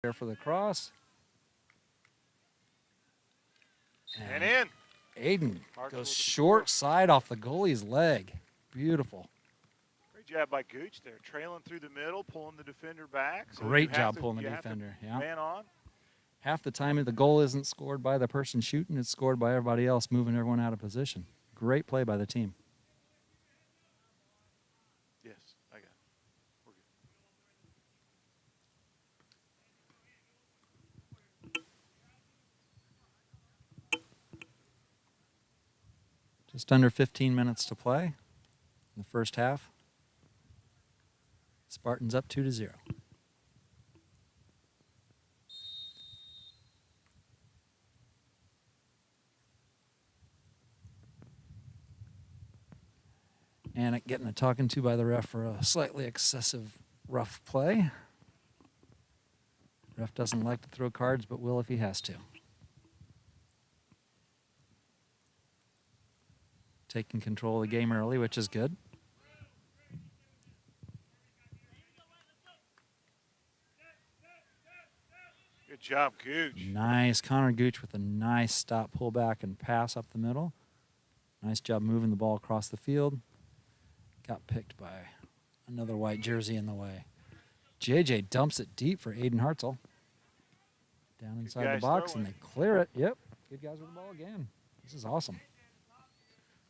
There for the cross. And in. Aiden goes short side off the goalie's leg. Beautiful. Great job by Gooch there, trailing through the middle, pulling the defender back. So Great job pulling the defender. Yeah. Man on. Half the time the goal isn't scored by the person shooting, it's scored by everybody else moving everyone out of position. Great play by the team. Yes, I got it. We're good. Just under 15 minutes to play in the first half. Spartans up 2-0. Anik getting a talking to by the ref for a slightly excessive rough play. Ref doesn't like to throw cards, but will if he has to. Taking control of the game early, which is good. Good job, Gooch. Nice. Connor Gooch with a nice stop, pull back, and pass up the middle. Nice job moving the ball across the field. Got picked by another white jersey in the way. JJ dumps it deep for Aiden Hartzell. Down inside the box, and they clear it. Yep. Good guys with the ball again. This is awesome.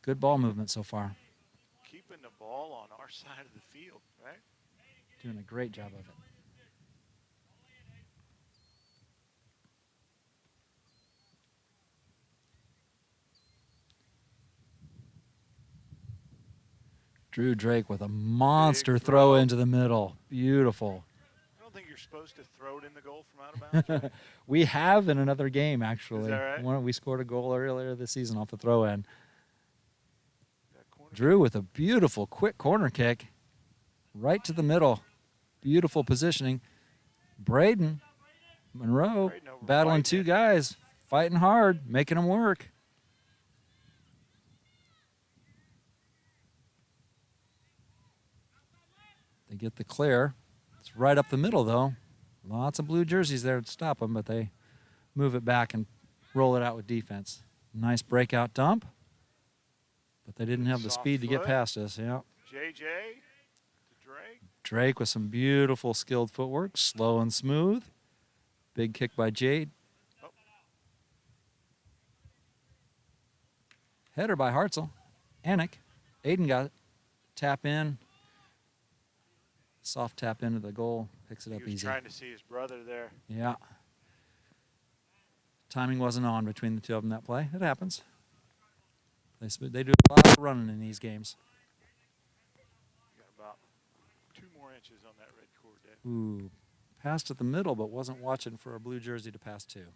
Good ball movement so far. Keeping the ball on our side of the field, right? Doing a great job of it. Drew Drake with a monster throw into the middle. Beautiful. I don't think you're supposed to throw it in the goal from out of bounds. Right? We have in another game, actually. Is that right? We scored a goal earlier this season off the throw-in. Drew with a beautiful, quick corner kick right to the middle. Beautiful positioning. Braden Monroe battling two guys, fighting hard, making them work. They get the clear. It's right up the middle, though. Lots of blue jerseys there to stop them, but they move it back and roll it out with defense. Nice breakout dump, but they didn't have the speed to get past us. Yeah. JJ to Drake. Drake with some beautiful, skilled footwork, slow and smooth. Big kick by Jade. Oh. Header by Hartzell. Anik. Aiden got it. Tap in. Soft tap into the goal. Picks it up easy. He was trying to see his brother there. Yeah. Timing wasn't on between the two of them that play. It happens. They do a lot of running in these games. You got about 2 more inches on that red cord there. Ooh. Passed at the middle, but wasn't watching for a blue jersey to pass to.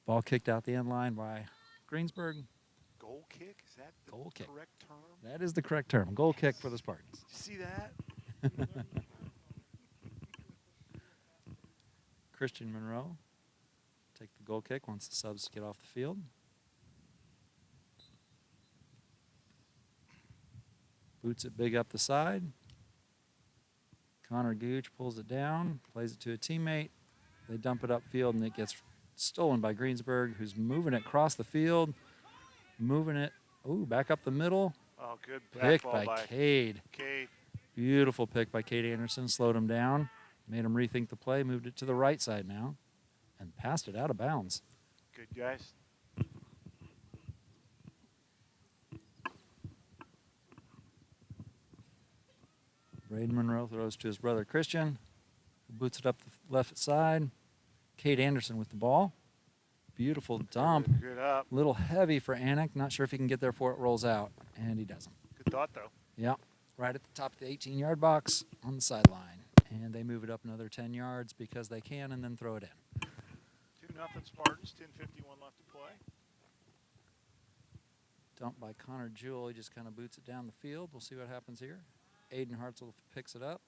Ball kicked out the end line by Greensburg. Goal kick? Is that the goal kick. Correct term? That is the correct term. Goal kick for the Spartans. Did you see that? Christian Monroe take the goal kick once the subs get off the field. Boots it big up the side. Connor Gooch pulls it down, plays it to a teammate. They dump it upfield, and it gets stolen by Greensburg, who's moving it across the field, moving it, back up the middle. Oh, good pick by Cade. Cade. Beautiful pick by Cade Anderson, slowed him down, made him rethink the play, moved it to the right side now, and passed it out of bounds. Good, guys. Braden Monroe throws to his brother Christian, who boots it up the left side. Cade Anderson with the ball. Beautiful dump. Good up. A little heavy for Anik. Not sure if he can get there before it rolls out, and he doesn't. Good thought, though. Yeah, right at the top of the 18-yard box on the sideline. And they move it up another 10 yards because they can and then throw it in. 2-0 Spartans, 10:51 left to play. Dump by Connor Jewell. He just kind of boots it down the field. We'll see what happens here. Aiden Hartzell picks it up.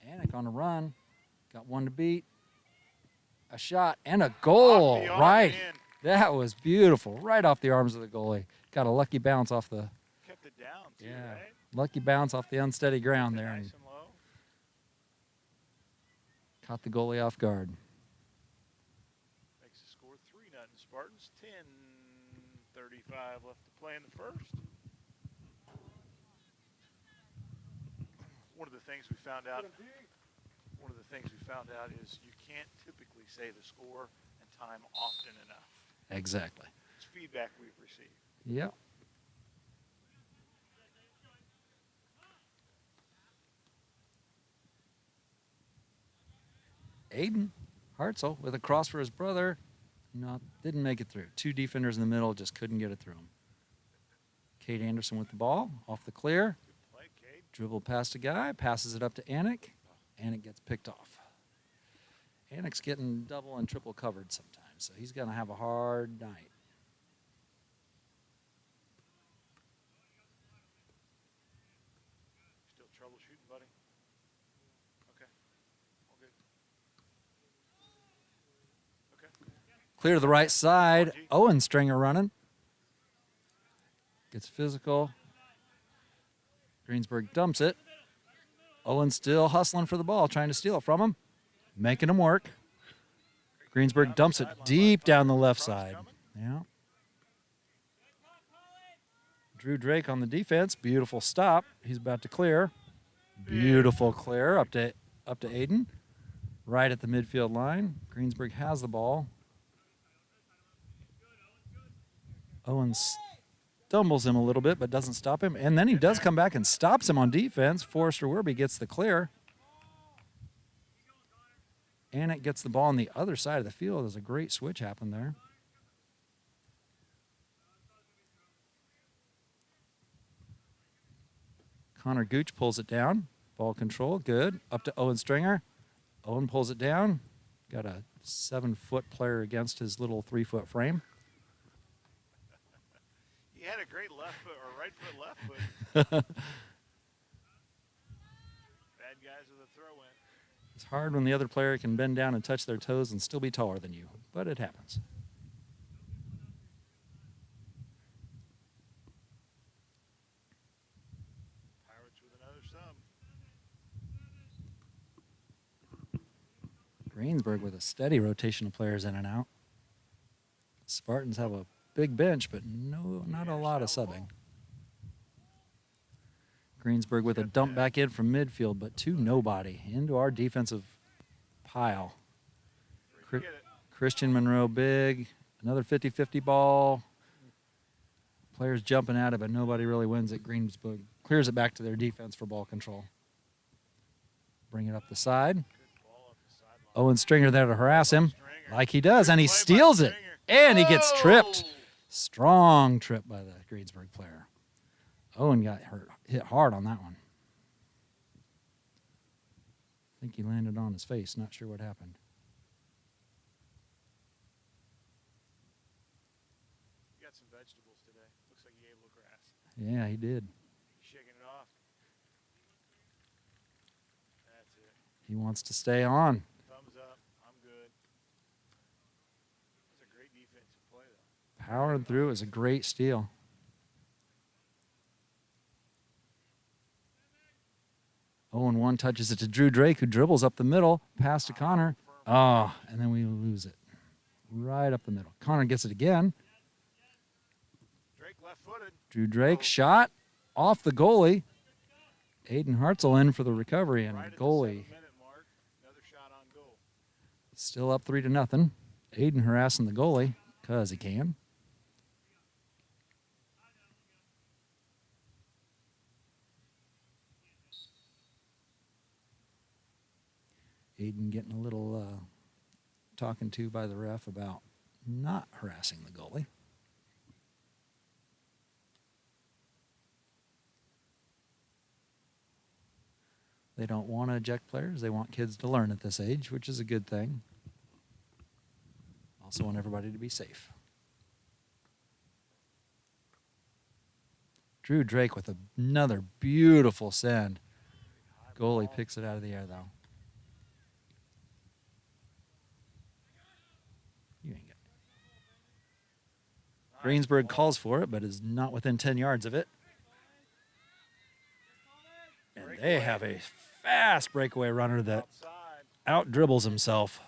Anik on a run. Got one to beat. A shot and a goal. Right. That was beautiful. Right off the arms of the goalie. Got a lucky bounce off the Kept it down, too, yeah. right? Lucky bounce off the unsteady ground there Nice and and low. caught the goalie off guard. Makes the score 3-0. Spartans 10:35 left to play in the first. One of the things we found out is you can't typically say the score and time often enough. Exactly. It's feedback we've received. Yep. Aiden Hartzell with a cross for his brother. Didn't make it through. Two defenders in the middle just couldn't get it through him. Kate Anderson with the ball off the clear. Good play, Kate. Dribble past a guy, passes it up to Anik. Anik gets picked off. Anik's getting double and triple covered sometimes, so he's going to have a hard night. Still troubleshooting, buddy? Okay. All good. Okay. Clear to the right side. Owen Stringer running. Gets physical. Greensburg dumps it. Owen still hustling for the ball, trying to steal it from him. Making him work. Greensburg dumps it deep down the left side. Yeah. Drew Drake on the defense. Beautiful stop. He's about to clear. Beautiful clear up to Aiden. Right at the midfield line. Greensburg has the ball. Owen stumbles him a little bit, but doesn't stop him. And then he does come back and stops him on defense. Forrester Werby gets the clear. Anik gets the ball on the other side of the field. There's a great switch happened there. Connor Gooch pulls it down. Ball control, good. Up to Owen Stringer. Owen pulls it down. Got a 7-foot player against his little 3-foot frame. He had a great left foot or right foot, left foot. Bad guys with a throw in. It's hard when the other player can bend down and touch their toes and still be taller than you, but it happens. Pirates with another sub. Greensburg with a steady rotation of players in and out. Spartans have a big bench, but not a lot of subbing. Greensburg with a dump back in from midfield, but to nobody. Into our defensive pile. Christian Monroe big. Another 50-50 ball. Players jumping at it, but nobody really wins it. Greensburg clears it back to their defense for ball control. Bring it up the side. Owen Stringer there to harass him, like he does, and he steals it. And he gets tripped. Strong trip by the Greensburg player. Owen got hit hard on that one. I think he landed on his face. Not sure what happened. He got some vegetables today. Looks like he ate a little grass. Yeah, he did. Shaking it off. That's it. He wants to stay on. Thumbs up. I'm good. That's a great defensive play, though. Powering through is a great steal. Owen one touches it to Drew Drake, who dribbles up the middle, pass to Connor. Oh, and then we lose it. Right up the middle. Connor gets it again. Drake left-footed. Drew Drake shot off the goalie. Aiden Hartzell in for the recovery, and Right goalie at the 7-minute mark. Another shot on goal. still up 3-0. Aiden harassing the goalie because he can. Aiden getting a little talking to by the ref about not harassing the goalie. They don't want to eject players. They want kids to learn at this age, which is a good thing. Also want everybody to be safe. Drew Drake with another beautiful send. Goalie picks it out of the air, though. You ain't got it. Greensburg calls for it, but is not within 10 yards of it. And they have a fast breakaway runner that out dribbles himself.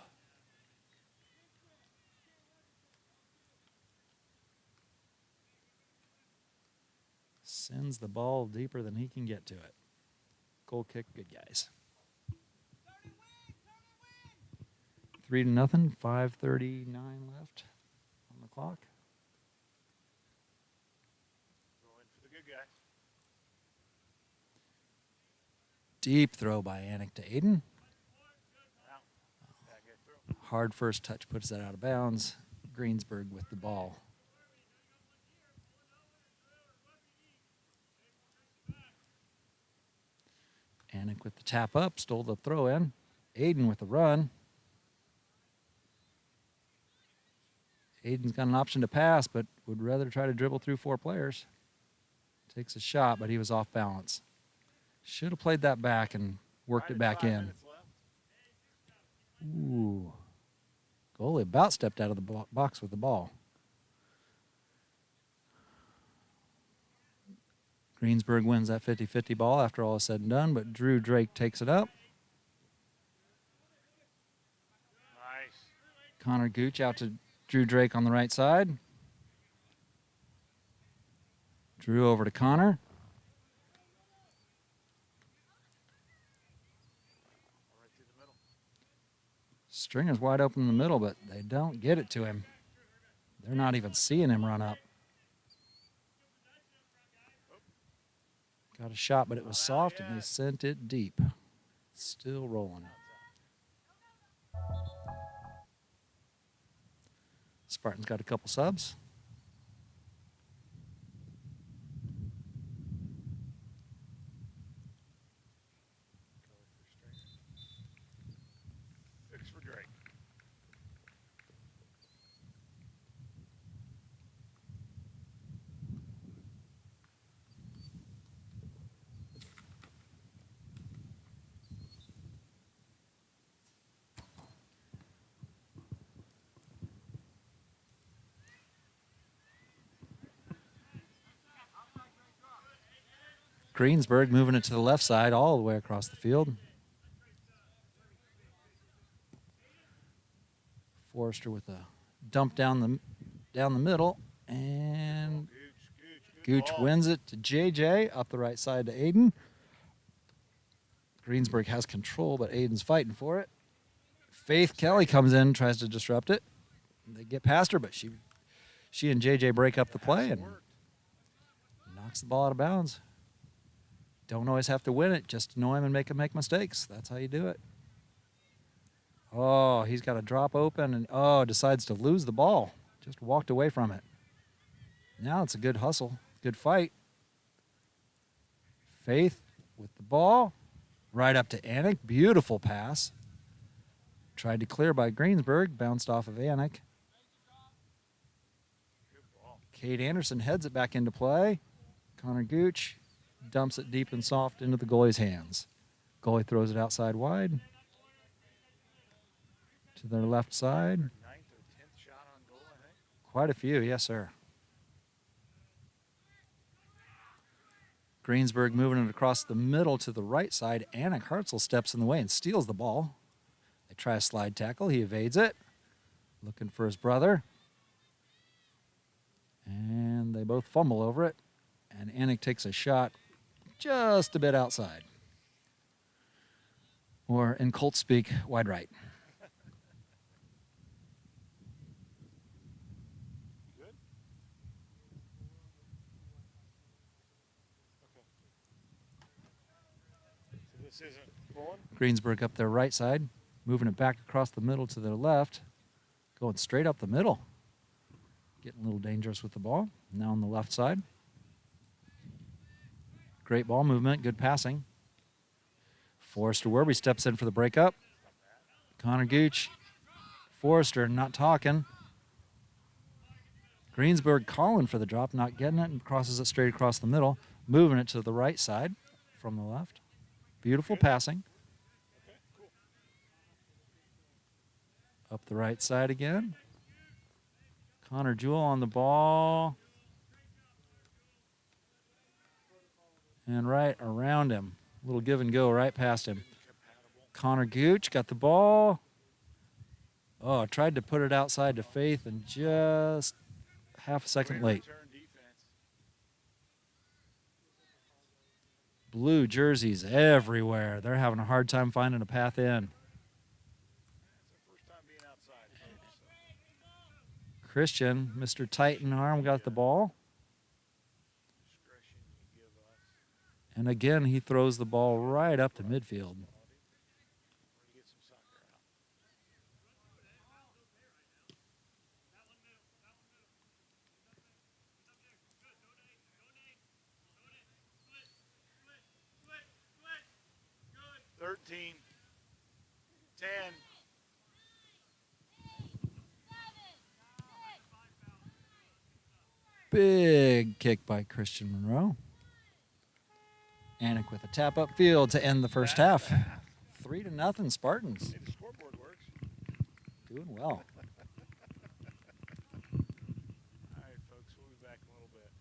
Sends the ball deeper than he can get to it. Goal kick, good guys. 3-0, 5:39 left on the clock. Going for the good guys. Deep throw by Anik to Aiden. Out. Yeah, get through. Hard first touch puts that out of bounds. Greensburg with the ball. Anik with the tap up, stole the throw in. Aiden with the run. Aiden's got an option to pass, but would rather try to dribble through 4 players. Takes a shot, but he was off balance. Should have played that back and worked it back in. Ooh. Goalie about stepped out of the box with the ball. Greensburg wins that 50-50 ball after all is said and done, but Drew Drake takes it up. Nice. Connor Gooch out to Drew Drake on the right side. Drew over to Connor. Right through the middle. Stringer's wide open in the middle, but they don't get it to him. They're not even seeing him run up. Got a shot, but it was soft, and they sent it deep. Still rolling. Spartans got a couple subs. Fix for Drake. Greensburg moving it to the left side all the way across the field. Forrester with a dump down the middle, and Gooch wins it to JJ up the right side to Aiden. Greensburg has control, but Aiden's fighting for it. Faith Kelly comes in, tries to disrupt it. They get past her, but she and JJ break up the play and knocks the ball out of bounds. Don't always have to win it, just annoy him and make him make mistakes. That's how you do it. Oh, he's got a drop open and, decides to lose the ball. Just walked away from it. Now it's a good hustle, good fight. Faith with the ball. Right up to Anik. Beautiful pass. Tried to clear by Greensburg. Bounced off of Anik. Kate Anderson heads it back into play. Connor Gooch dumps it deep and soft into the goalie's hands. Goalie throws it outside wide. To their left side. 9th or 10th shot on goal, I think. Quite a few, yes, sir. Greensburg moving it across the middle to the right side. Anik Hartzell steps in the way and steals the ball. They try a slide tackle. He evades it. Looking for his brother. And they both fumble over it. And Anik takes a shot just a bit outside. Or in Colt speak, wide right. Good? Okay. So this isn't going? Greensburg up their right side, moving it back across the middle to their left, going straight up the middle. Getting a little dangerous with the ball. Now on the left side. Great ball movement, good passing. Forrester Werby steps in for the breakup. Connor Gooch, Forrester not talking. Greensburg calling for the drop, not getting it, and crosses it straight across the middle, moving it to the right side from the left. Beautiful passing. Okay, cool. Up the right side again. Connor Jewell on the ball. And right around him. A little give and go right past him. Connor Gooch got the ball. Oh, tried to put it outside to Faith and just half a second late. Blue jerseys everywhere. They're having a hard time finding a path in. Christian, Mr. Titan Arm, got the ball. And again, he throws the ball right up to midfield. Thirteen, 10. Big kick by Christian Monroe. Anik with a tap upfield to end the first half. 3-0 Spartans. Hey, the scoreboard works. Doing well. All right, folks, we'll be back in a little bit.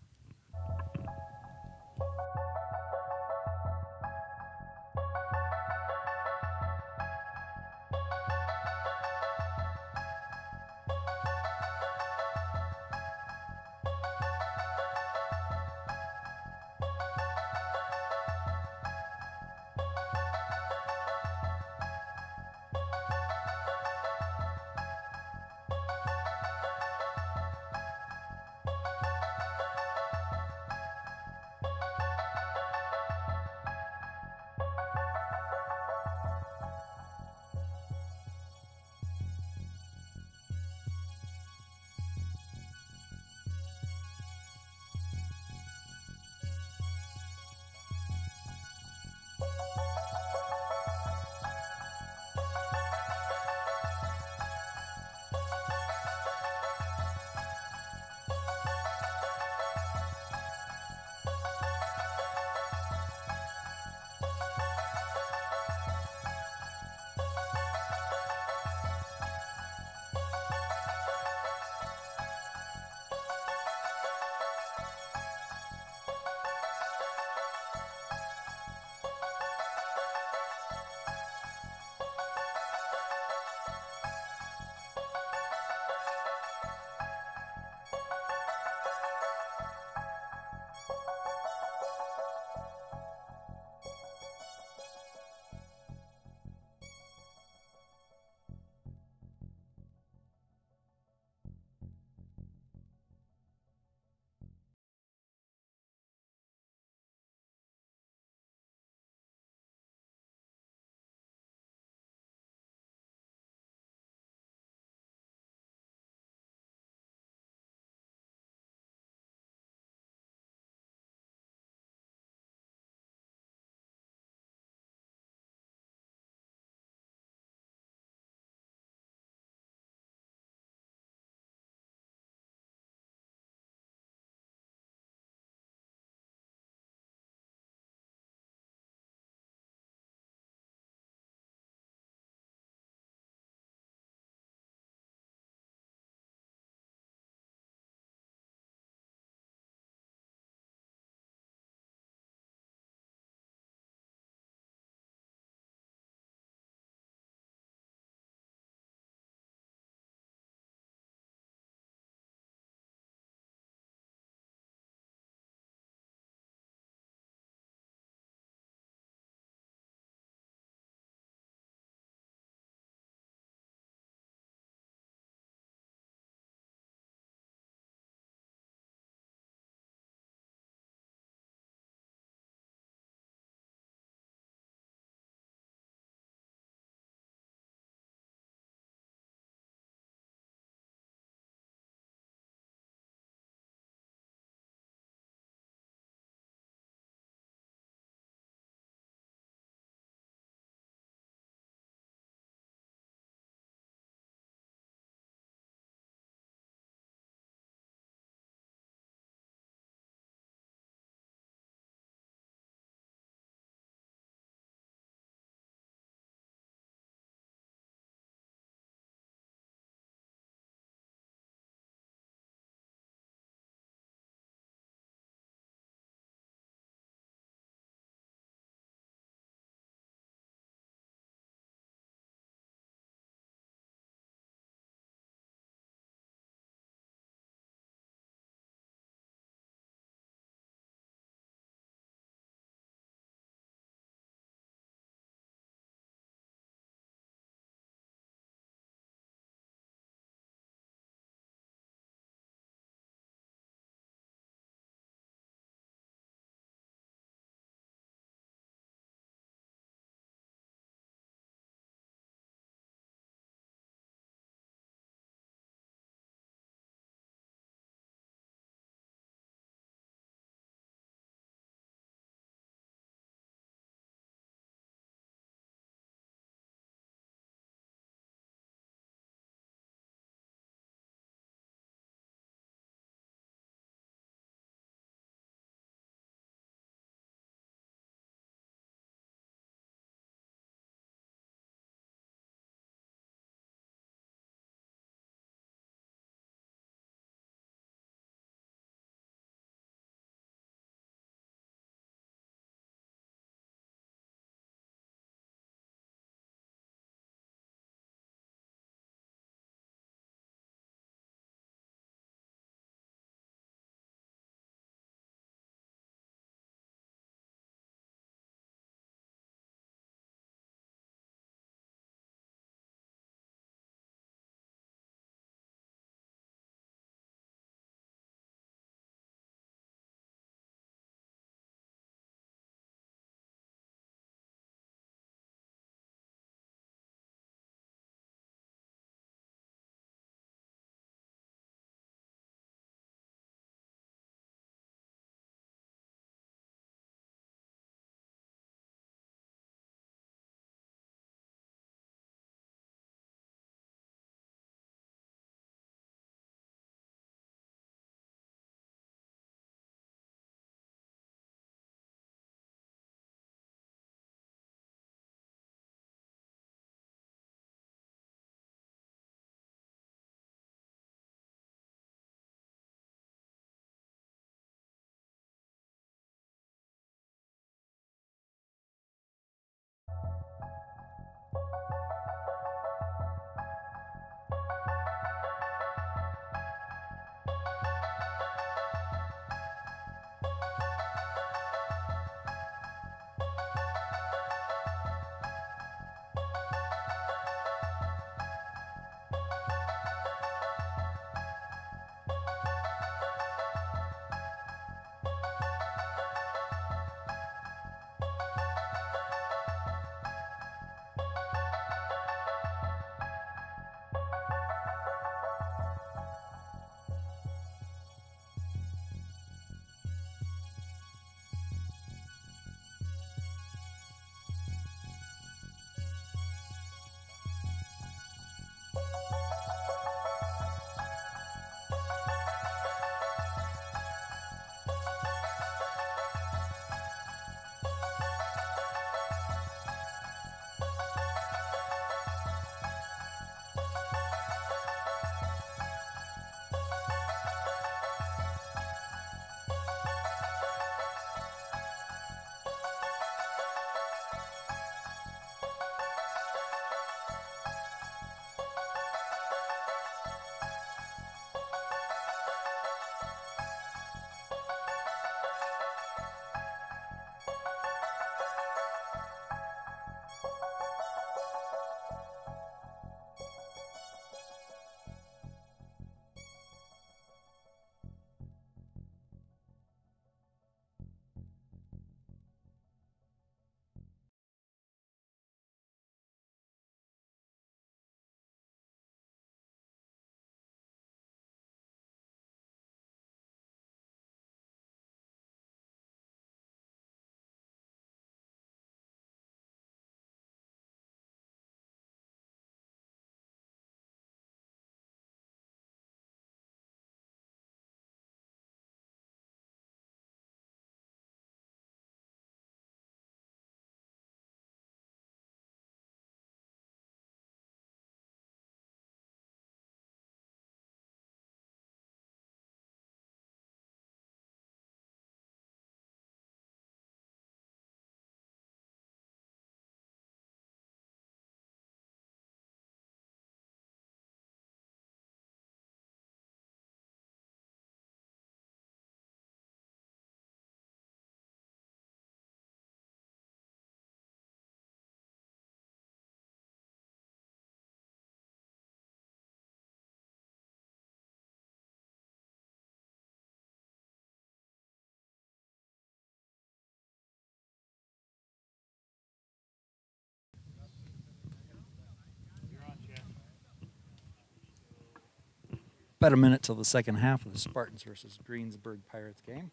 About a minute till the second half of the Spartans versus Greensburg Pirates game.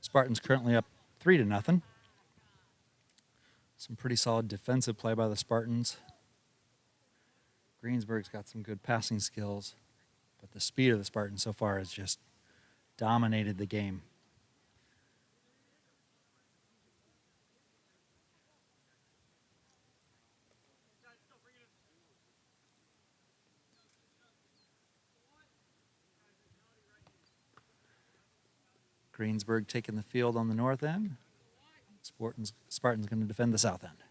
Spartans currently up 3-0. Some pretty solid defensive play by the Spartans. Greensburg's got some good passing skills, but the speed of the Spartans so far has just dominated the game. Greensburg taking the field on the north end. Spartans going to defend the south end.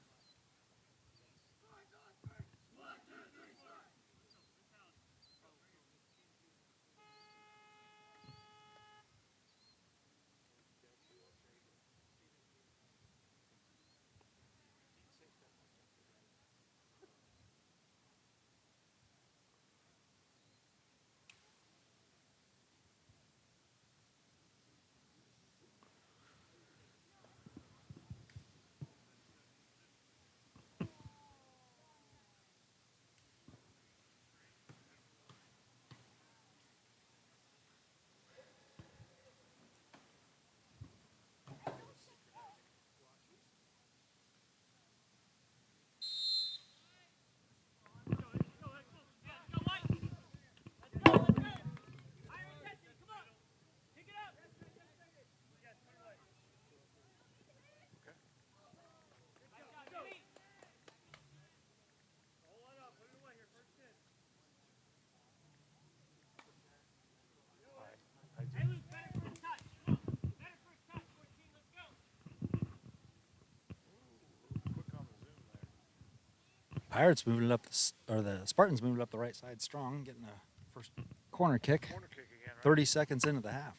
Pirates moving it up, the Spartans moving it up the right side strong, getting the first corner kick. Corner kick again, right? 30 seconds into the half.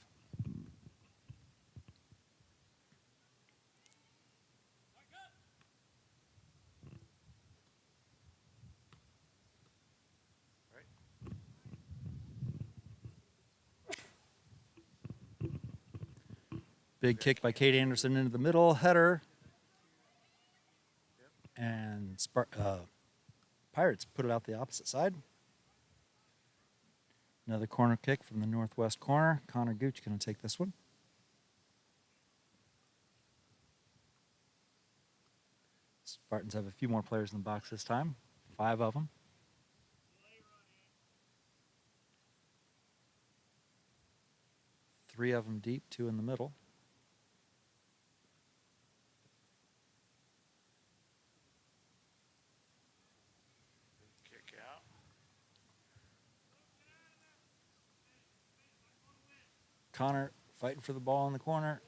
Big kick by Kate Anderson into the middle, header. And Pirates put it out the opposite side. Another corner kick from the northwest corner. Connor Gooch going to take this one. Spartans have a few more players in the box this time. 5 of them. Three of them deep, 2 in the middle. Kick out. Connor fighting for the ball in the corner.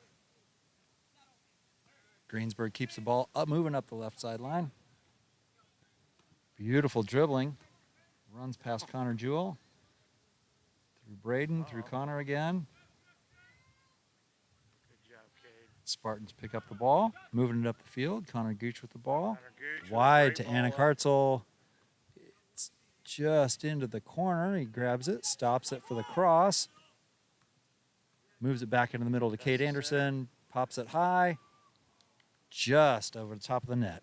Greensburg keeps the ball up, moving up the left sideline. Beautiful dribbling. Runs past Connor Jewell. Through Braden, through Connor again. Good job, Cade. Spartans pick up the ball, moving it up the field. Connor Gooch with the ball. Connor Gooch with a Wide great to Anna ball up. Kartzel. It's just into the corner. He grabs it, stops it for the cross. Moves it back into the middle to Kate Anderson. Pops it high. Just over the top of the net.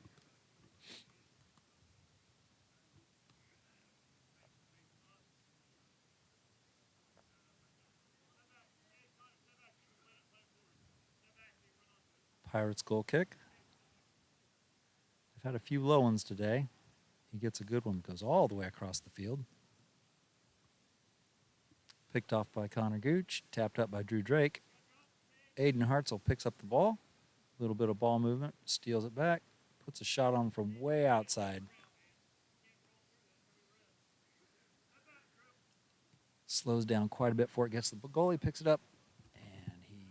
Pirates goal kick. They've had a few low ones today. He gets a good one, goes all the way across the field. Picked off by Connor Gooch, tapped up by Drew Drake. Aiden Hartzell picks up the ball. A little bit of ball movement, steals it back, puts a shot on from way outside. Slows down quite a bit before it gets to the goalie, picks it up, and he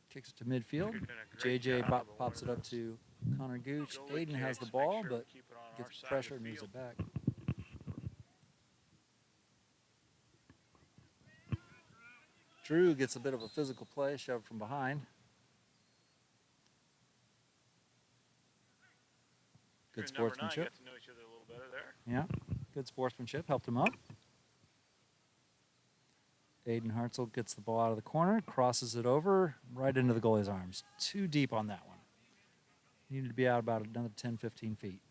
kicks it to midfield. You're doing a great JJ job of pops it avoiding up to Connor Gooch. goalie Aiden has the kicks. ball, Make sure we but keep it on our gets side of pressure the and moves field. it back. Drew gets a bit of a physical play, shoved from behind. Good Number 9 sportsmanship. got to know each other a little better there. Yeah, good sportsmanship. Helped him up. Aiden Hartzell gets the ball out of the corner, crosses it over, right into the goalie's arms. Too deep on that one. Needed to be out about another 10, 15 feet.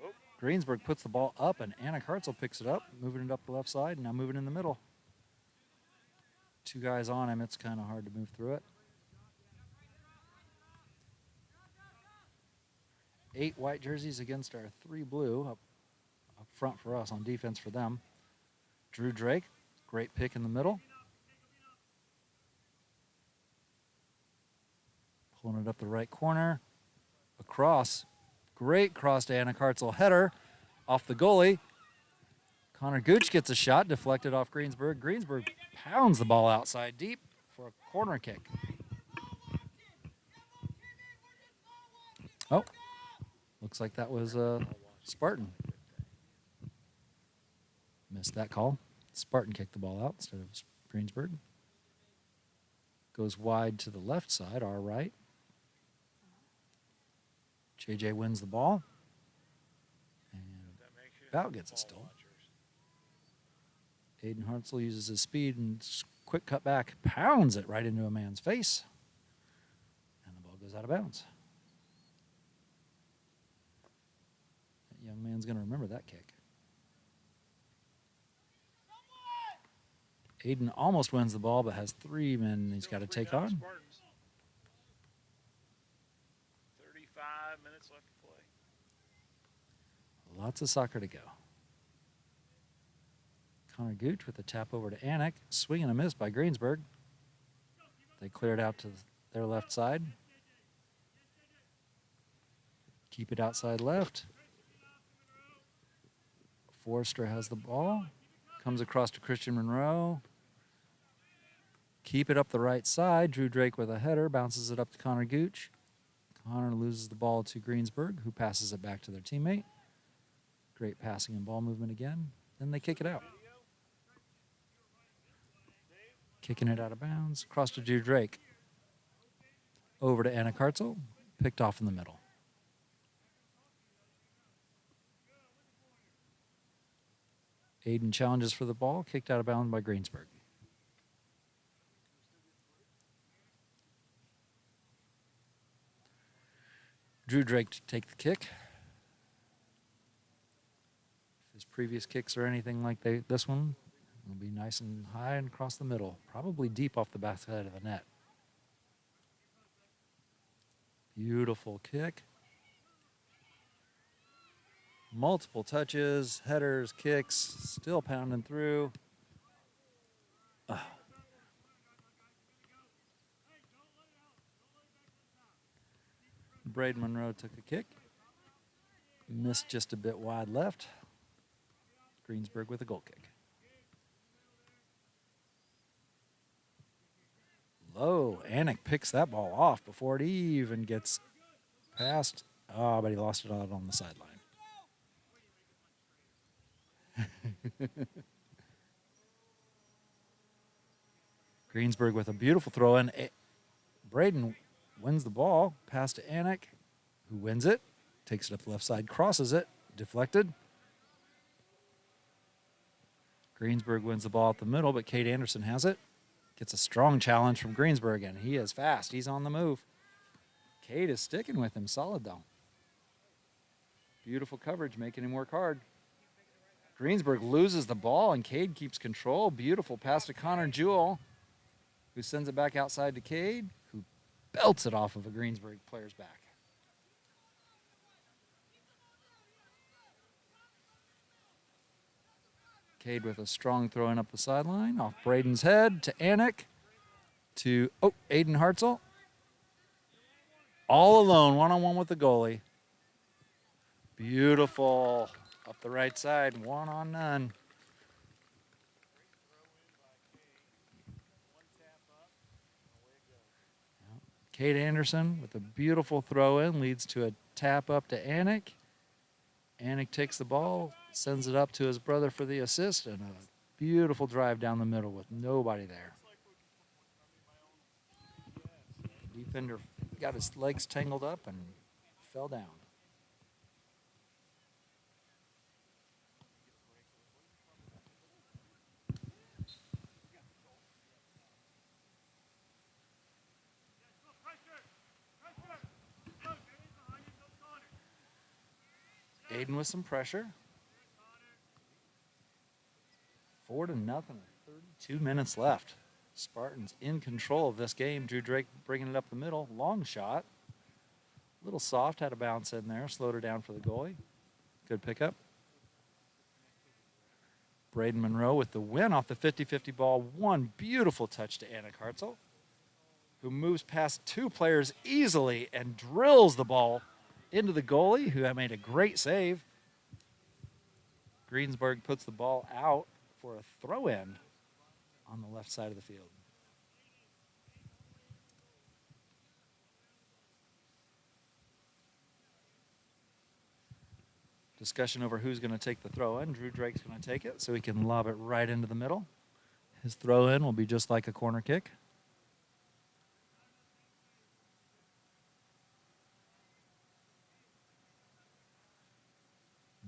Oh. Greensburg puts the ball up, and Anik Hartzell picks it up, moving it up the left side, and now moving in the middle. Two guys on him. It's kind of hard to move through it. 8 white jerseys against our 3 blue up front for us, on defense for them. Drew Drake, great pick in the middle. Pulling it up the right corner. Across. Great cross to Anik Hartzell. Header off the goalie. Connor Gooch gets a shot, deflected off Greensburg. Greensburg pounds the ball outside deep for a corner kick. Oh, looks like that was Spartan. Missed that call. Spartan kicked the ball out instead of Greensburg. Goes wide to the left side, our right. JJ wins the ball. And about gets it still. Aiden Hartzell uses his speed and quick cut back, pounds it right into a man's face. And the ball goes out of bounds. That young man's going to remember that kick. Aiden almost wins the ball, but has 3 men he's got to take on. 35 minutes left to play. Lots of soccer to go. Connor Gooch with a tap over to Anik. Swing and a miss by Greensburg. They clear it out to their left side. Keep it outside left. Forrester has the ball. Comes across to Christian Monroe. Keep it up the right side. Drew Drake with a header. Bounces it up to Connor Gooch. Connor loses the ball to Greensburg, who passes it back to their teammate. Great passing and ball movement again. Then they kick it out. Kicking it out of bounds. Across to Drew Drake. Over to Anik Hartzell. Picked off in the middle. Aiden challenges for the ball. Kicked out of bounds by Greensburg. Drew Drake to take the kick. If his previous kicks are anything like this one, it'll be nice and high and across the middle. Probably deep off the back side of the net. Beautiful kick. Multiple touches, headers, kicks, still pounding through. Braden Monroe took a kick. Missed just a bit wide left. Greensburg with a goal kick. Low. Anik picks that ball off before it even gets past. Oh, but he lost it out on the sideline. Greensburg with a beautiful throw in. Braden wins the ball. Pass to Anik, who wins it. Takes it up the left side, crosses it. Deflected. Greensburg wins the ball at the middle, but Cade Anderson has it. Gets a strong challenge from Greensburg, and he is fast. He's on the move. Cade is sticking with him. Solid, though. Beautiful coverage, making him work hard. Greensburg loses the ball, and Cade keeps control. Beautiful pass to Connor Jewell, who sends it back outside to Cade, who belts it off of a Greensburg player's back. Cade with a strong throw in up the sideline, off Braden's head to Anik, to Aiden Hartzell. All alone, one-on-one with the goalie. Beautiful. Up the right side, 1-on-none. Cade Anderson with a beautiful throw in leads to a tap up to Anik. Anik takes the ball, sends it up to his brother for the assist, and a beautiful drive down the middle with nobody there. The defender got his legs tangled up and fell down. Braden with some pressure. 4-0. 32 minutes left. Spartans in control of this game. Drew Drake bringing it up the middle. Long shot. A little soft. Had a bounce in there. Slowed her down for the goalie. Good pickup. Braden Monroe with the win off the 50-50 ball. One beautiful touch to Anna Hartzell, who moves past two players easily and drills the ball into the goalie, who made a great save. Greensburg puts the ball out for a throw-in on the left side of the field. Discussion over who's going to take the throw-in. Drew Drake's going to take it so he can lob it right into the middle. His throw-in will be just like a corner kick.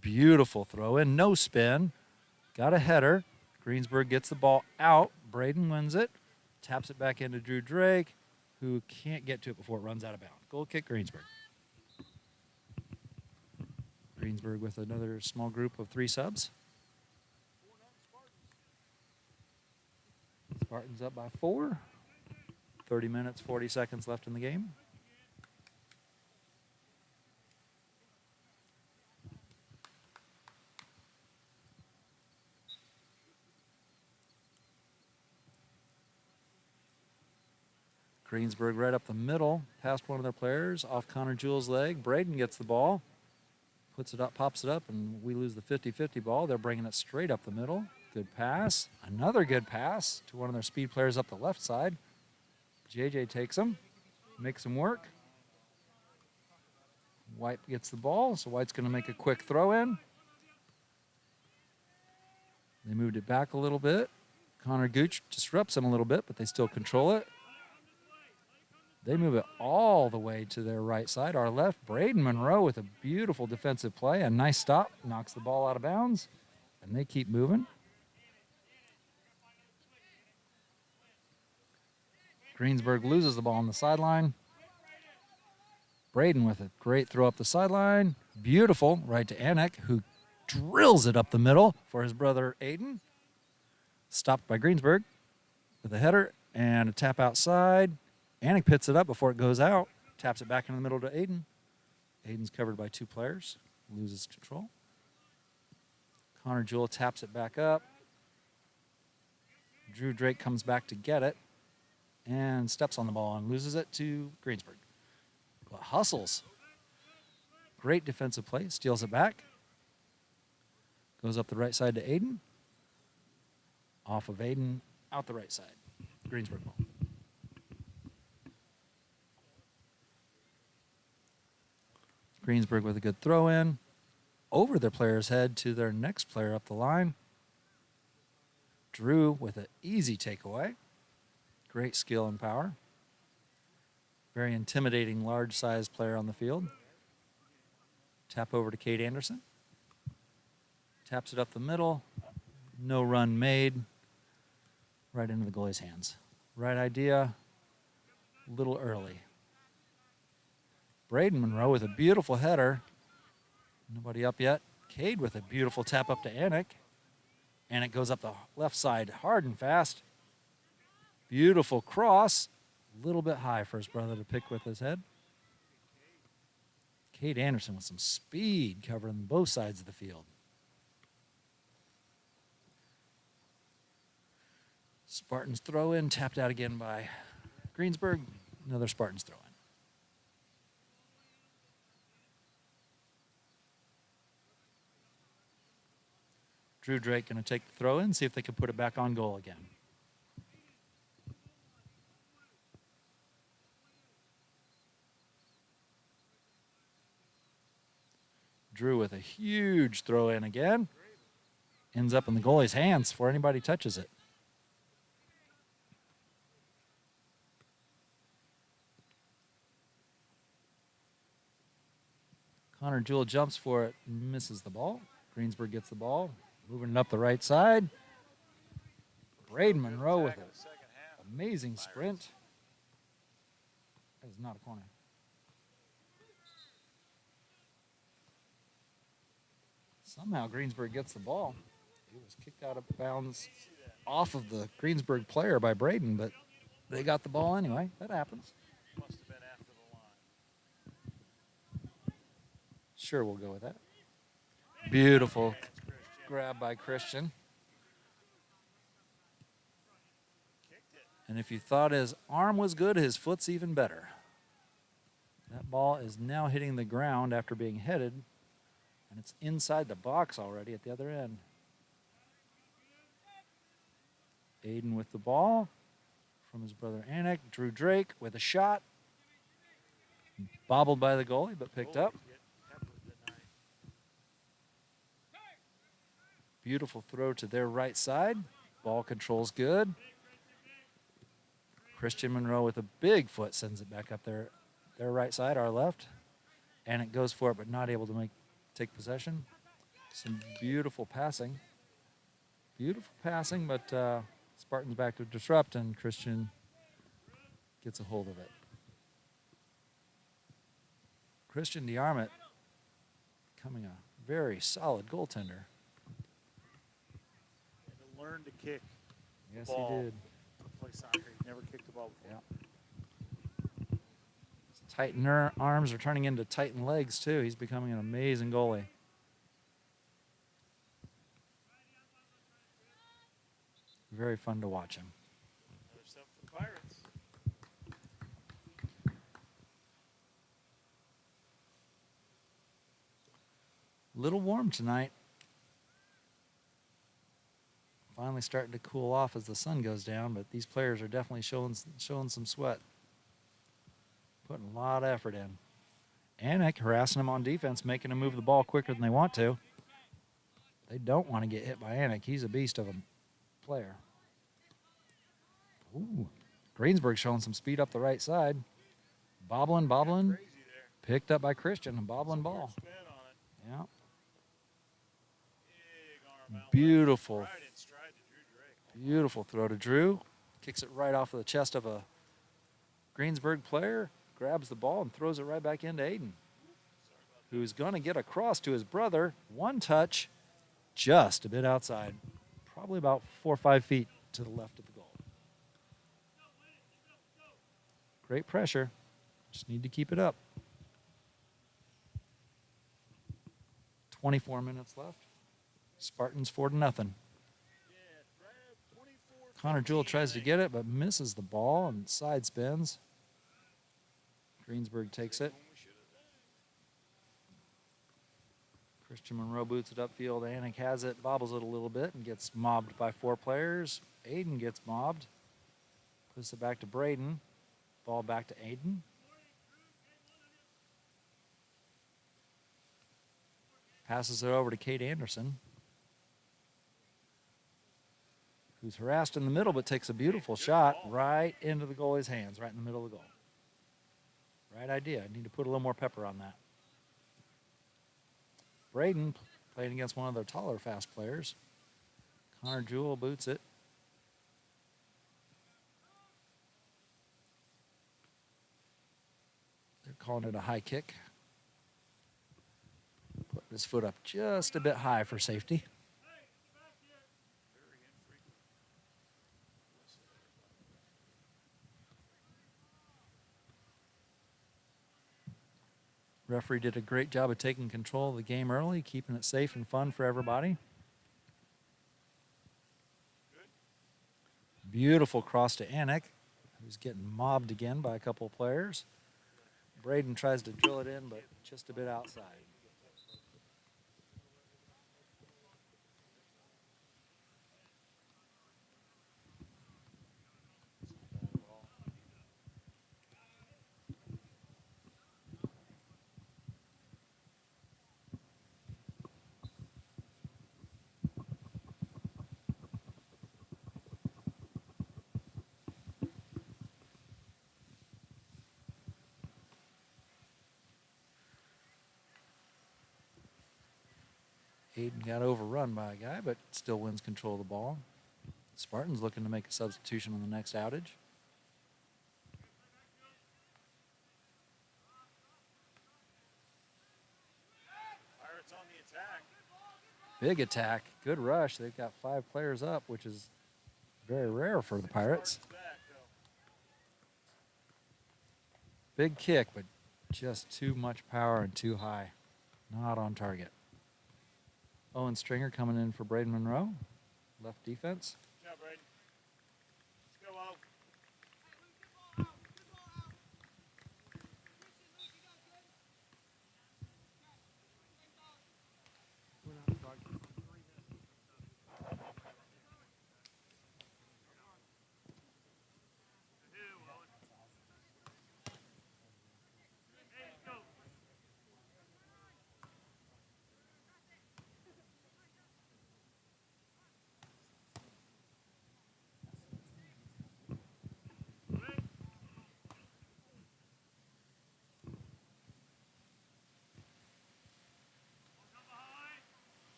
Beautiful throw-in, no spin. Got a header. Greensburg gets the ball out. Braden wins it. Taps it back into Drew Drake, who can't get to it before it runs out of bounds. Goal kick, Greensburg. Greensburg with another small group of 3 subs. Spartans up by 4. 30 minutes, 40 seconds left in the game. Greensburg right up the middle, past one of their players, off Connor Jewell's leg. Braden gets the ball, puts it up, pops it up, and we lose the 50-50 ball. They're bringing it straight up the middle. Good pass. Another good pass to one of their speed players up the left side. JJ takes him, makes him work. White gets the ball, so White's going to make a quick throw in. They moved it back a little bit. Connor Gooch disrupts them a little bit, but they still control it. They move it all the way to their right side. Our left, Braden Monroe with a beautiful defensive play. A nice stop, knocks the ball out of bounds, and they keep moving. Greensburg loses the ball on the sideline. Braden with a great throw up the sideline. Beautiful, right to Anik, who drills it up the middle for his brother Aiden. Stopped by Greensburg with a header and a tap outside. Anik pits it up before it goes out. Taps it back in the middle to Aiden. Aiden's covered by 2 players. Loses control. Connor Jewell taps it back up. Drew Drake comes back to get it and steps on the ball and loses it to Greensburg. But hustles. Great defensive play. Steals it back. Goes up the right side to Aiden. Off of Aiden, out the right side. Greensburg ball. Greensburg with a good throw in. Over their player's head to their next player up the line. Drew with an easy takeaway. Great skill and power. Very intimidating, large-sized player on the field. Tap over to Kate Anderson. Taps it up the middle. No run made. Right into the goalie's hands. Right idea. A little early. Braden Monroe with a beautiful header. Nobody up yet. Cade with a beautiful tap up to Anik. Anik goes up the left side hard and fast. Beautiful cross. A little bit high for his brother to pick with his head. Cade Anderson with some speed covering both sides of the field. Spartans throw in, tapped out again by Greensburg. Another Spartans throw in. Drew Drake going to take the throw in, see if they can put it back on goal again. Drew with a huge throw in again. Ends up in the goalie's hands before anybody touches it. Connor Jewell jumps for it, misses the ball. Greensburg gets the ball, moving it up the right side. Braden Monroe with an amazing sprint. That is not a corner. Somehow Greensburg gets the ball. It was kicked out of bounds off of the Greensburg player by Braden, but they got the ball anyway. That happens. Must have been after the line. Sure, we'll go with that. Beautiful That's Christian. grab by Christian. Kicked it. And if you thought his arm was good, his foot's even better. That ball is now hitting the ground after being headed, and it's inside the box already at the other end. Aiden with the ball from his brother Anik. Drew Drake with a shot. Bobbled by the goalie, but picked up. Beautiful throw to their right side. Ball control's good. Christian Monroe with a big foot sends it back up their right side, our left. And it goes for it, but not able to take possession. Some beautiful passing. Beautiful passing, but Spartans back to disrupt, and Christian gets a hold of it. Christian DeArmond becoming a very solid goaltender. And to learn to kick. Yes, the ball. he did. Play soccer. He never kicked the ball before. Yeah. His tight arms are turning into tightened legs, too. He's becoming an amazing goalie. Very fun to watch him. Another step for the Pirates. Little warm tonight. Finally starting to cool off as the sun goes down, but these players are definitely showing some sweat. Putting a lot of effort in. Anik harassing them on defense, making them move the ball quicker than they want to. They don't want to get hit by Anik. He's a beast of a player. Ooh. Greensburg showing some speed up the right side. Bobbling. Picked up by Christian. A bobbling ball. Yeah. Beautiful. Beautiful throw to Drew. Kicks it right off of the chest of a Greensburg player. Grabs the ball and throws it right back into Aiden, who's going to get across to his brother. One touch, just a bit outside. Probably about 4 or 5 feet to the left of the goal. Great pressure. Just need to keep it up. 24 minutes left. Spartans 4-0. Connor Jewell tries to get it, but misses the ball and side spins. Greensburg takes it. Christian Monroe boots it upfield. Anik has it, bobbles it a little bit, and gets mobbed by 4 players. Aiden gets mobbed. Puts it back to Braden. Ball back to Aiden. Passes it over to Kate Anderson, who's harassed in the middle but takes a beautiful shot right into the goalie's hands, right in the middle of the goal. Right idea. I need to put a little more pepper on that. Braden playing against one of their taller, fast players. Connor Jewell boots it. They're calling it a high kick. Putting his foot up just a bit high for safety. Referee did a great job of taking control of the game early, keeping it safe and fun for everybody. Beautiful cross to Anik, who's getting mobbed again by a couple of players. Braden tries to drill it in, but just a bit outside. Aiden got overrun by a guy, but still wins control of the ball. Spartans looking to make a substitution on the next outage. Pirates on the attack. Big attack. Good rush. They've got 5 players up, which is very rare for the Pirates. Big kick, but just too much power and too high. Not on target. Owen Stringer coming in for Braden Monroe. Left defense. Good job, Braden. Let's go, Oak.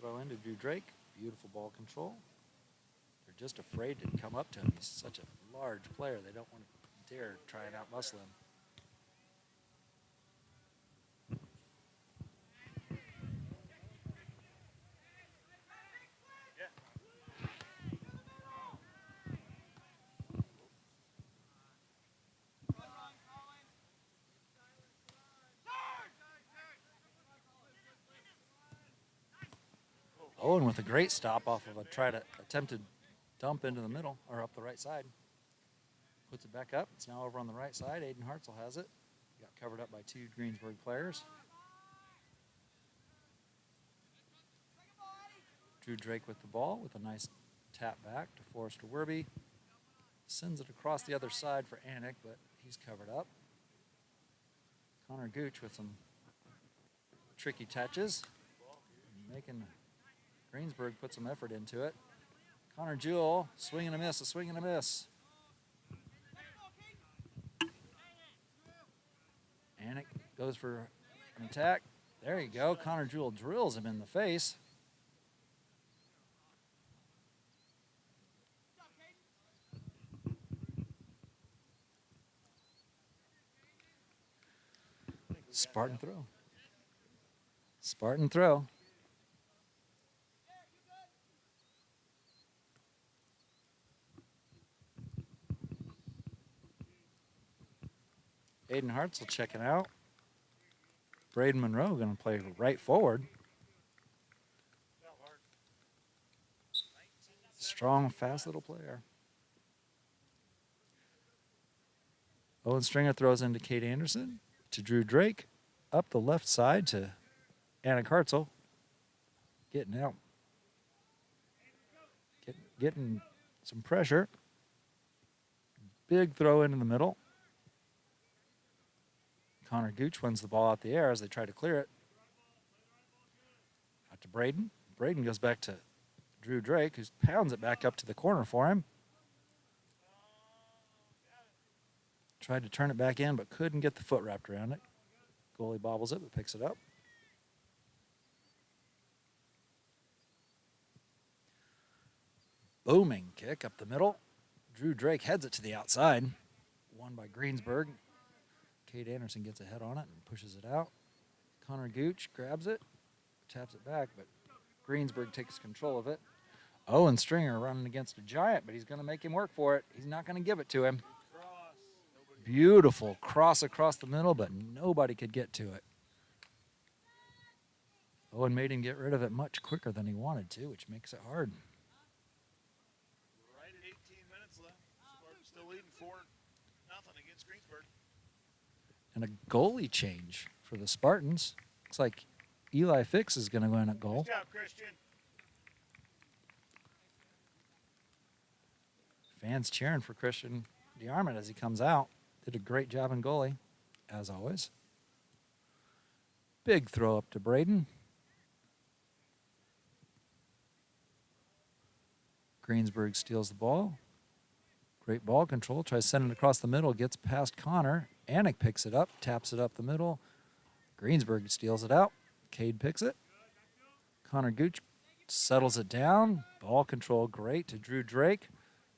Throw into Drew Drake. Beautiful ball control. They're just afraid to come up to him. He's such a large player. They don't want to dare try and outmuscle him. Owen with a great stop off of a attempted dump into the middle or up the right side. Puts it back up. It's now over on the right side. Aiden Hartzell has it. Got covered up by 2 Greensburg players. Drew Drake with the ball with a nice tap back to Forrester Werby. Sends it across the other side for Anik, but he's covered up. Connor Gooch with some tricky touches. Making Greensburg put some effort into it. Connor Jewell, swing and a miss, a swing and a miss. Anik goes for an attack. There you go. Connor Jewell drills him in the face. Spartan throw. Spartan throw. Aiden Hartzell checking out. Braden Monroe going to play right forward. Strong, fast little player. Owen Stringer throws into Kate Anderson, to Drew Drake, up the left side to Anik Hartzell. Getting out. Getting some pressure. Big throw into the middle. Connor Gooch wins the ball out the air as they try to clear it. Out to Braden. Braden goes back to Drew Drake, who pounds it back up to the corner for him. Tried to turn it back in, but couldn't get the foot wrapped around it. Goalie bobbles it, but picks it up. Booming kick up the middle. Drew Drake heads it to the outside. Won by Greensburg. Kate Anderson gets a head on it and pushes it out. Connor Gooch grabs it, taps it back, but Greensburg takes control of it. Owen Stringer running against a giant, but he's going to make him work for it. He's not going to give it to him. Beautiful cross across the middle, but nobody could get to it. Owen made him get rid of it much quicker than he wanted to, which makes it hard. Right at 18 minutes left. Spartan's still leading 4-0 against Greensburg. And a goalie change for the Spartans. Looks like Eli Fix is going to go in at goal. Good job, Christian. Fans cheering for Christian DeArmond as he comes out. Did a great job in goalie, as always. Big throw up to Braden. Greensburg steals the ball. Great ball control. Tries to send it across the middle. Gets past Connor. Anik picks it up. Taps it up the middle. Greensburg steals it out. Cade picks it. Connor Gooch settles it down. Ball control great to Drew Drake,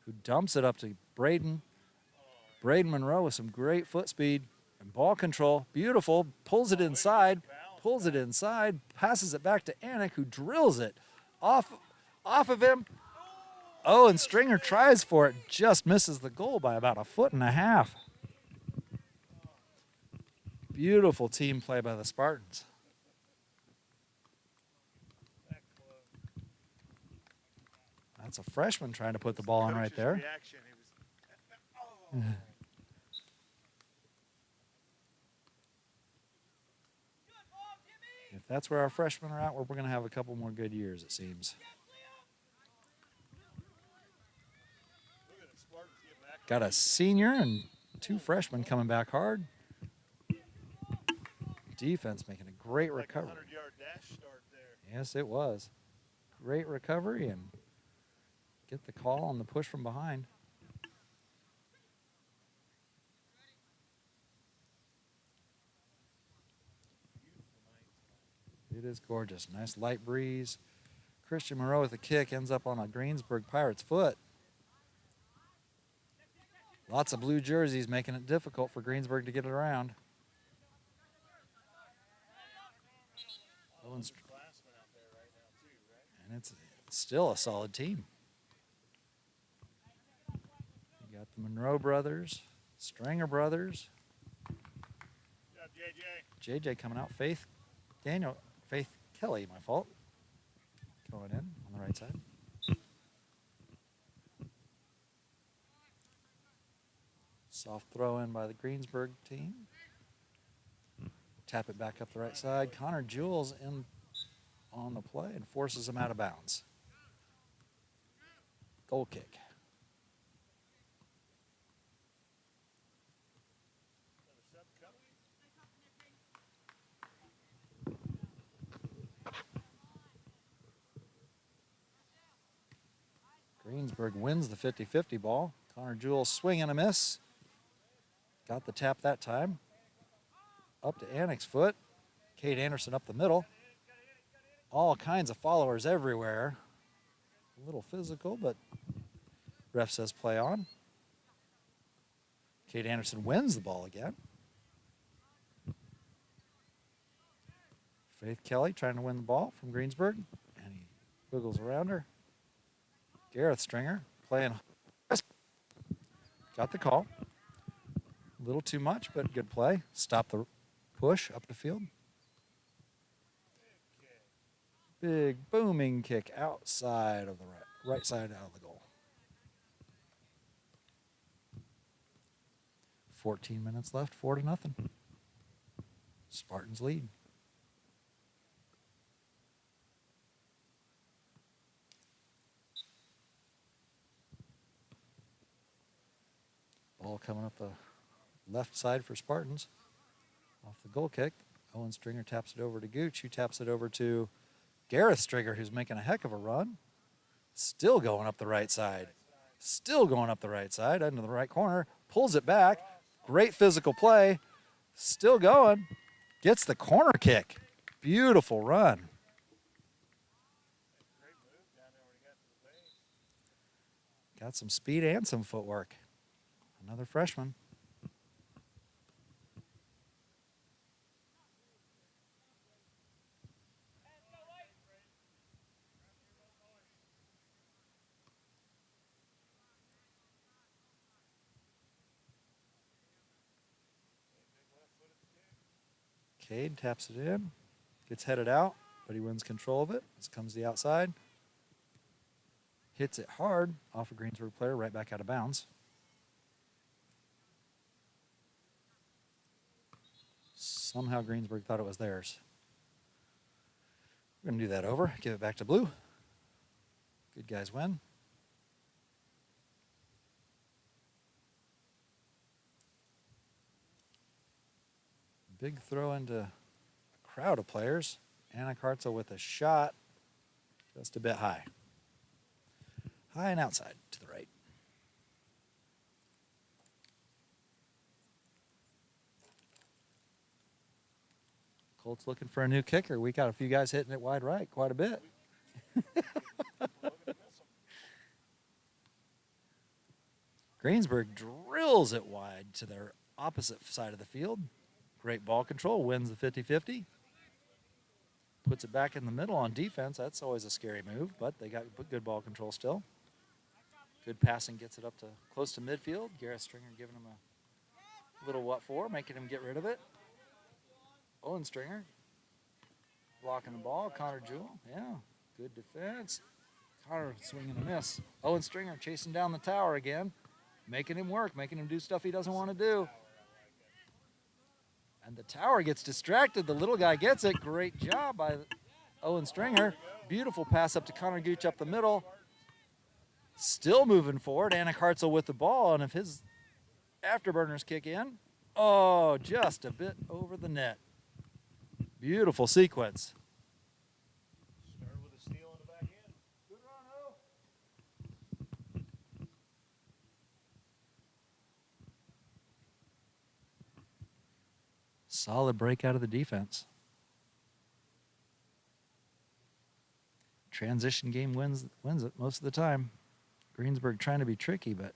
who dumps it up to Braden. Braden Monroe with some great foot speed and ball control. Beautiful. Pulls it inside. pulls it inside, passes it back to Anik, who drills it off of him. Oh, and Stringer tries for it, just misses the goal by about 1.5 feet. Beautiful team play by the Spartans. That's a freshman trying to put the ball in right there. Reaction, he was, If that's where our freshmen are at, we're going to have a couple more good years, it seems. Got a senior and 2 freshmen coming back hard. Defense making a great recovery. Like a 100-yard dash start there. Yes, it was. Great recovery and get the call on the push from behind. It is gorgeous. Nice light breeze. Christian Moreau with a kick ends up on a Greensburg Pirates foot. Lots of blue jerseys making it difficult for Greensburg to get it around. And it's still a solid team. You got the Monroe brothers, Stringer brothers. Yeah, JJ coming out. Faith Kelly, my fault. Going in on the right side. Soft throw in by the Greensburg team. Tap it back up the right side. Connor Jules in on the play and forces him out of bounds. Goal kick. Greensburg wins the 50-50 ball. Connor Jules swing and a miss. Got the tap that time. Up to Anik's foot. Cade Anderson up the middle. All kinds of followers everywhere. A little physical, but ref says play on. Cade Anderson wins the ball again. Faith Kelly trying to win the ball from Greensburg, and he wiggles around her. Gareth Stringer playing. Got the call. A little too much, but good play. Stop the push up the field. Big booming kick outside of the right side out of the goal. 14 minutes left, 4-0. Spartans lead. Ball coming up the left side for Spartans. Off the goal kick. Owen Stringer taps it over to Gooch, who taps it over to Gareth Stringer, who's making a heck of a run. Still going up the right side. Still going up the right side, into the right corner. Pulls it back. Great physical play. Still going. Gets the corner kick. Beautiful run. Got some speed and some footwork. Another freshman. Cade taps it in, gets headed out, but he wins control of it. This comes the outside. Hits it hard off a Greensburg player, right back out of bounds. Somehow Greensburg thought it was theirs. We're going to do that over. Give it back to blue. Good guys win. Big throw into a crowd of players. Anacarza with a shot just a bit high. High and outside to the right. Colts looking for a new kicker. We got a few guys hitting it wide right quite a bit. Greensburg drills it wide to their opposite side of the field. Great ball control, wins the 50-50. Puts it back in the middle on defense. That's always a scary move, but they got good ball control still. Good passing gets it up to close to midfield. Gareth Stringer giving him a little what for, making him get rid of it. Owen Stringer blocking the ball. Connor Jewell, yeah, good defense. Connor swinging a miss. Owen Stringer chasing down the tower again, making him work, making him do stuff he doesn't want to do. And the tower gets distracted. The little guy gets it. Great job by Owen Stringer. Beautiful pass up to Connor Gooch up the middle. Still moving forward. Anik Hartzell with the ball, and if his afterburners kick in, oh, just a bit over the net. Beautiful sequence. Start with a steal on the back end. Good run, Ho. Solid break out of the defense. Transition game wins it most of the time. Greensburg trying to be tricky, but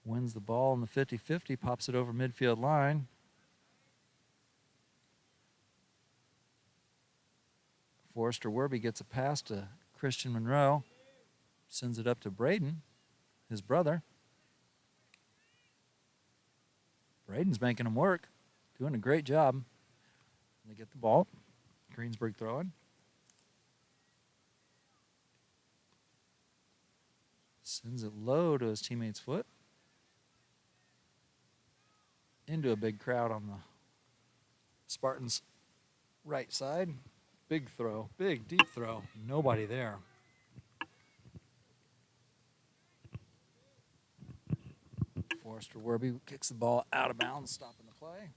wins the ball in the 50-50, pops it over midfield line. Forrester Werby gets a pass to Christian Monroe, sends it up to Braden, his brother. Braden's making him work, doing a great job. They get the ball. Greensburg throwing. Sends it low to his teammate's foot. Into a big crowd on the Spartans' right side. Big throw, big deep throw. Nobody there. Forrester Werby kicks the ball out of bounds, stopping the play.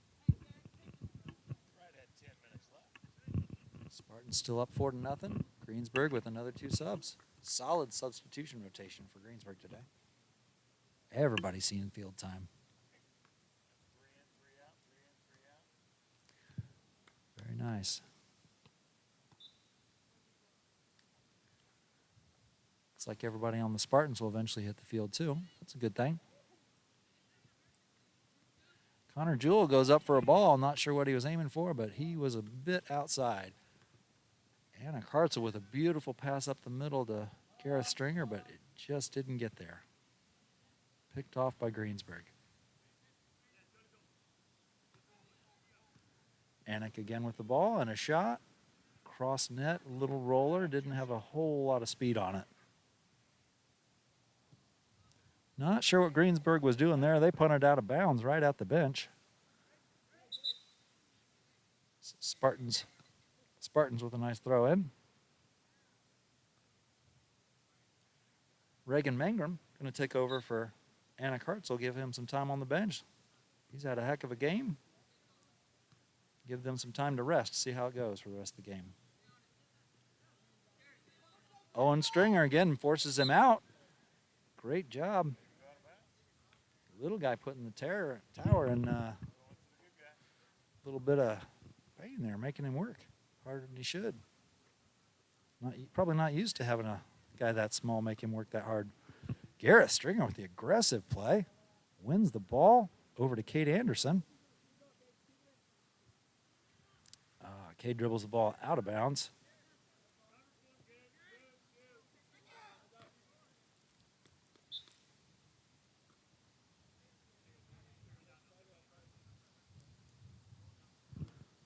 Right at 10 minutes left. Spartans still up 4-0. Greensburg with another 2 subs. Solid substitution rotation for Greensburg today. Everybody's seeing field time. 3 in, 3 out, 3 in, 3 out. Very nice. Looks like everybody on the Spartans will eventually hit the field too. That's a good thing. Connor Jewell goes up for a ball. I'm not sure what he was aiming for, but he was a bit outside. Anik Hartzell with a beautiful pass up the middle to Gareth Stringer, but it just didn't get there. Picked off by Greensburg. Anik again with the ball and a shot. Cross net, little roller, didn't have a whole lot of speed on it. Not sure what Greensburg was doing there. They punted out of bounds right at the bench. Spartans with a nice throw in. Reagan Mangrum going to take over for Anik Hartzell, give him some time on the bench. He's had a heck of a game. Give them some time to rest, see how it goes for the rest of the game. Owen Stringer again forces him out. Great job. Little guy putting the tower in a little bit of pain there, making him work harder than he should. Probably not used to having a guy that small make him work that hard. Gareth Stringer with the aggressive play. Wins the ball over to Cade Anderson. Cade dribbles the ball out of bounds.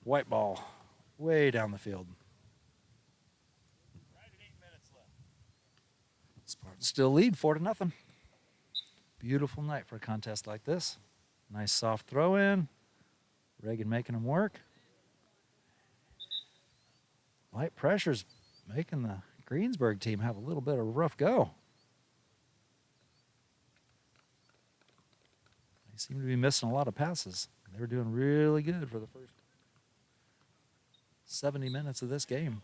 White ball way down the field. Right at 8 minutes left. Spartans still lead 4-0. Beautiful night for a contest like this. Nice soft throw in. Reagan making him work. Light pressure's making the Greensburg team have a little bit of a rough go. They seem to be missing a lot of passes. They were doing really good for the first 70 minutes of this game.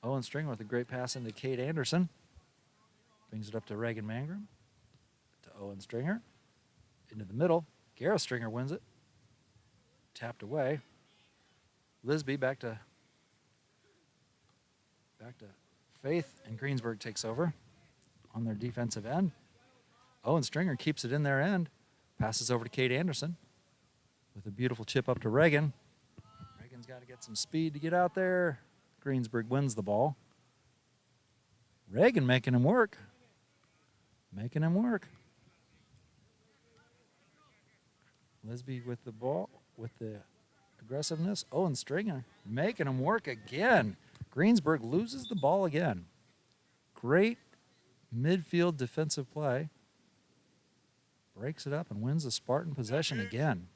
Owen Stringer with a great pass into Cade Anderson. Brings it up to Reagan Mangrum. To Owen Stringer. Into the middle. Gareth Stringer wins it. Tapped away. Lisby back to Faith, and Greensburg takes over on their defensive end. Owen Stringer keeps it in their end. Passes over to Cade Anderson. with a beautiful chip up to Reagan. Reagan's got to get some speed to get out there. Greensburg wins the ball. Reagan making him work. Making him work. Lisby with the ball, with the aggressiveness. Owen Stringer making him work again. Greensburg loses the ball again. Great midfield defensive play. Breaks it up and wins the Spartan possession again.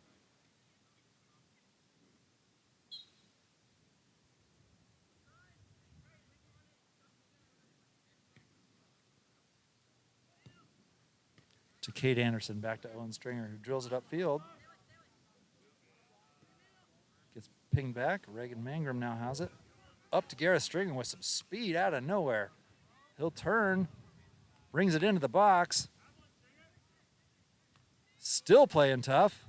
To Kate Anderson, back to Owen Stringer, who drills it upfield. Gets pinged back. Reagan Mangrum now has it. Up to Gareth Stringer with some speed out of nowhere. He'll turn, brings it into the box. Still playing tough.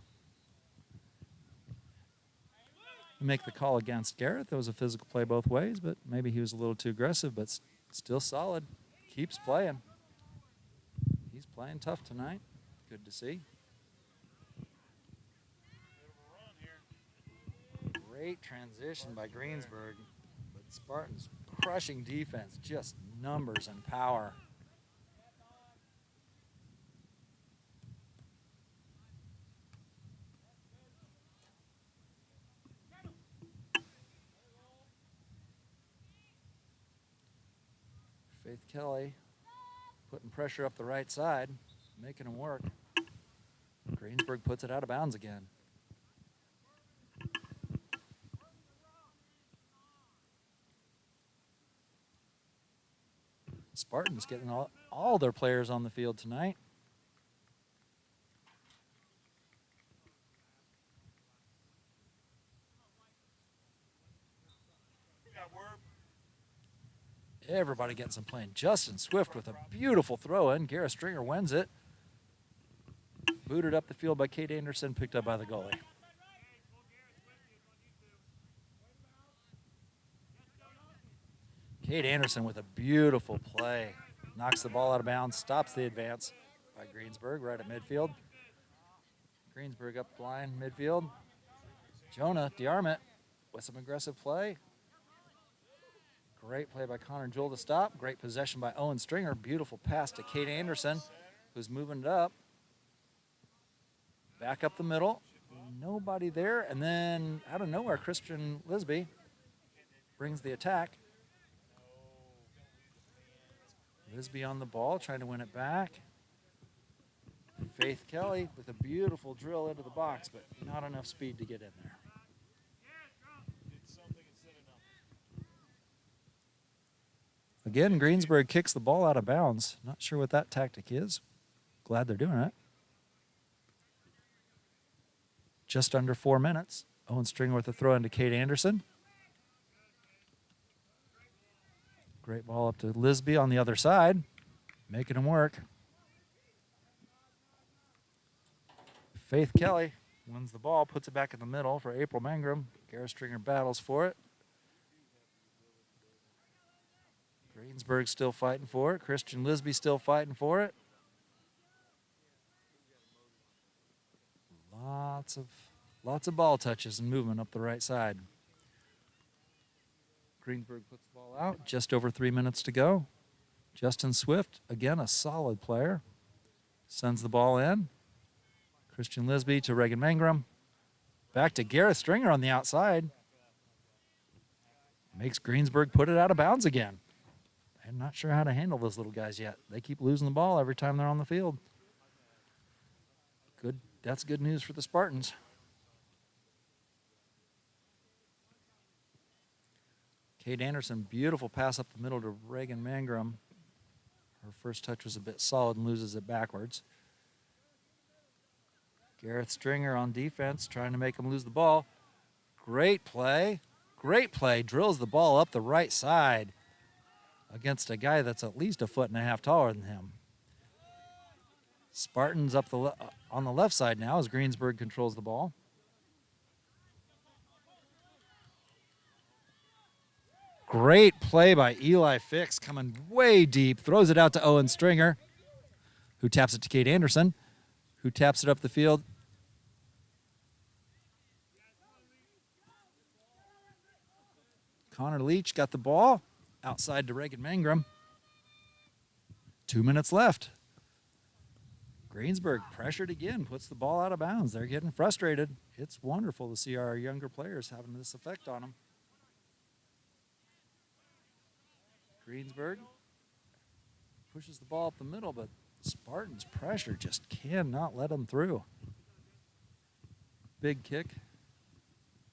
Make the call against Gareth. That was a physical play both ways, but maybe he was a little too aggressive, but still solid. Keeps playing. He's playing tough tonight. Good to see. Great transition by Greensburg, but Spartans crushing defense, just numbers and power. Faith Kelly putting pressure up the right side, making him work. Greensburg puts it out of bounds again. Spartans getting all their players on the field tonight. Everybody getting some playing. Justin Swift with a beautiful throw in. Gareth Stringer wins it. Booted up the field by Kate Anderson, picked up by the goalie. Kate Anderson with a beautiful play. Knocks the ball out of bounds, stops the advance by Greensburg right at midfield. Greensburg up the line, midfield. Jonah DeArmond with some aggressive play. Great play by Connor Jewell to stop. Great possession by Owen Stringer. Beautiful pass to Kate Anderson, who's moving it up. Back up the middle. Nobody there. And then out of nowhere, Christian Lisby brings the attack. Lisby on the ball, trying to win it back. Faith Kelly with a beautiful drill into the box, but not enough speed to get in there. Again, Greensburg kicks the ball out of bounds. Not sure what that tactic is. Glad they're doing it. Just under 4 minutes. Owen Stringer with a throw into Kate Anderson. Great ball up to Lisby on the other side, making him work. Faith Kelly wins the ball, puts it back in the middle for April Mangrum. Gareth Stringer battles for it. Greensburg still fighting for it. Christian Lisby still fighting for it. Lots of ball touches and movement up the right side. Greensburg puts the ball out. Just over 3 minutes to go. Justin Swift, again, a solid player. Sends the ball in. Christian Lisby to Reagan Mangrum. Back to Gareth Stringer on the outside. Makes Greensburg put it out of bounds again. I'm not sure how to handle those little guys yet. They keep losing the ball every time they're on the field. Good. That's good news for the Spartans. Kate Anderson, beautiful pass up the middle to Reagan Mangrum. Her first touch was a bit solid and loses it backwards. Gareth Stringer on defense, trying to make him lose the ball. Great play. Great play. Drills the ball up the right side against a guy that's at least 1.5 feet taller than him. Spartans up on the left side now as Greensburg controls the ball. Great play by Eli Fix, coming way deep. Throws it out to Owen Stringer, who taps it to Kate Anderson, who taps it up the field Connor Leach got the ball outside to Reagan Mangrum. 2 minutes left. Greensburg pressured again, puts the ball out of bounds. They're getting frustrated. It's wonderful to see our younger players having this effect on them. Greensburg pushes the ball up the middle, but Spartans' pressure just cannot let them through. Big kick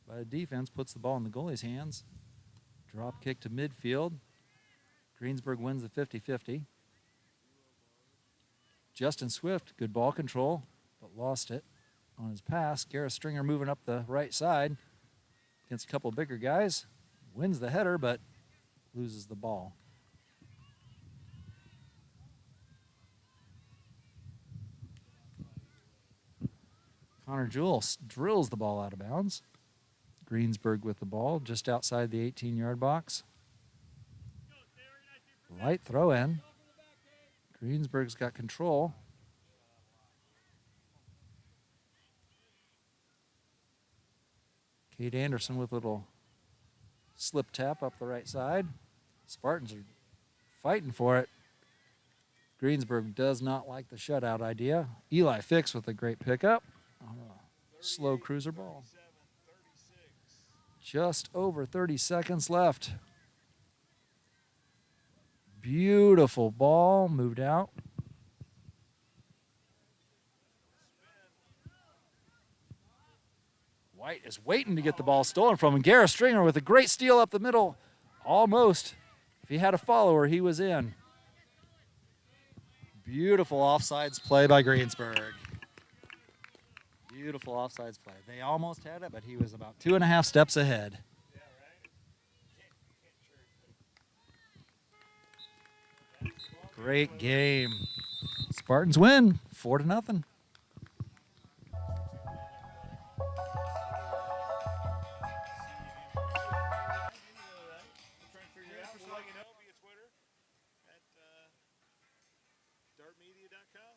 by the defense puts the ball in the goalie's hands. Drop kick to midfield. Greensburg wins the 50-50. Justin Swift, good ball control, but lost it on his pass. Gareth Stringer moving up the right side against a couple bigger guys. Wins the header, but loses the ball. Connor Jewell drills the ball out of bounds. Greensburg with the ball just outside the 18-yard box. Light throw in. Greensburg's got control. Kate Anderson with a little slip tap up the right side. Spartans are fighting for it. Greensburg does not like the shutout idea. Eli Fix with a great pickup. Slow cruiser ball. Just over 30 seconds left. Beautiful ball, moved out. White is waiting to get the ball stolen from him. Gareth Stringer with a great steal up the middle. Almost. If he had a follower, he was in. Beautiful offsides play by Greensburg. Beautiful offsides play. They almost had it, but he was about 2.5 steps ahead. Great game. Spartans win 4-0. Dartmedia.com.